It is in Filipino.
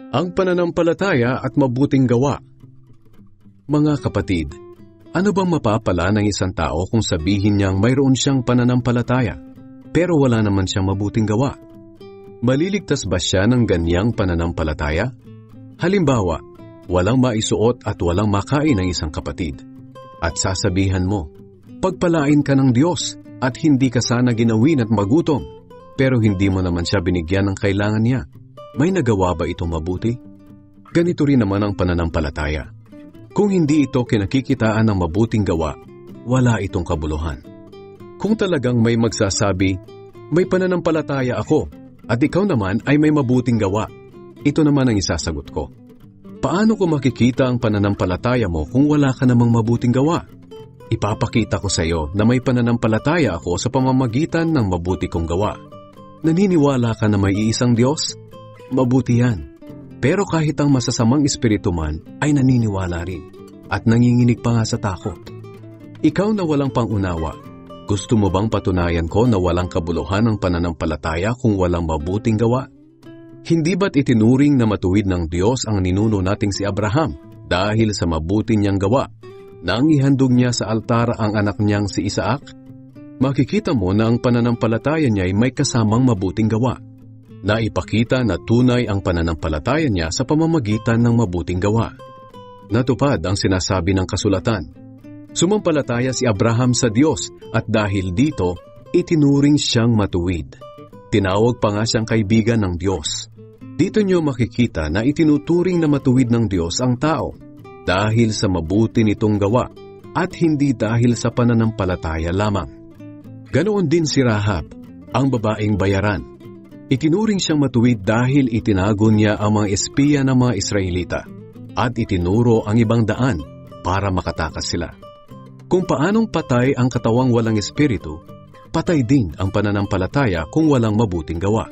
Ang pananampalataya at mabuting gawa. Mga kapatid, ano bang mapapala ng isang tao kung sabihin niyang mayroon siyang pananampalataya, pero wala naman siyang mabuting gawa? Maliligtas ba siya ng ganyang pananampalataya? Halimbawa, walang maisuot at walang makain ng isang kapatid. At sasabihan mo, pagpalain ka ng Diyos at hindi ka sana ginawin at magutom, pero hindi mo naman siya binigyan ng kailangan niya. May nagawa ba itong mabuti? Ganito rin naman ang pananampalataya. Kung hindi ito kinakikitaan ng mabuting gawa, wala itong kabuluhan. Kung talagang may magsasabi, may pananampalataya ako, at ikaw naman ay may mabuting gawa, ito naman ang isasagot ko. Paano ko makikita ang pananampalataya mo kung wala ka namang mabuting gawa? Ipapakita ko sa iyo na may pananampalataya ako sa pamamagitan ng mabuti kong gawa. Naniniwala ka na may iisang Diyos? Mabuti yan. Pero kahit ang masasamang espiritu man ay naniniwala rin at nanginginig pa nga sa takot. Ikaw na walang pangunawa, gusto mo bang patunayan ko na walang kabuluhan ang pananampalataya kung walang mabuting gawa? Hindi ba't itinuring na matuwid ng Diyos ang ninuno nating si Abraham dahil sa mabuti niyang gawa nang ihandog niya sa altar ang anak niyang si Isaac? Makikita mo na ang pananampalataya niya ay may kasamang mabuting gawa. Naipakita na tunay ang pananampalataya niya sa pamamagitan ng mabuting gawa. Natupad ang sinasabi ng kasulatan. Sumampalataya si Abraham sa Diyos at dahil dito, itinuring siyang matuwid. Tinawag pa nga siyang kaibigan ng Diyos. Dito niyo makikita na itinuturing na matuwid ng Diyos ang tao dahil sa mabuti nitong gawa at hindi dahil sa pananampalataya lamang. Ganoon din si Rahab, ang babaeng bayaran. Itinuring siyang matuwid dahil itinago niya ang mga espiya ng mga Israelita at itinuro ang ibang daan para makatakas sila. Kung paanong patay ang katawang walang espiritu, patay din ang pananampalataya kung walang mabuting gawa.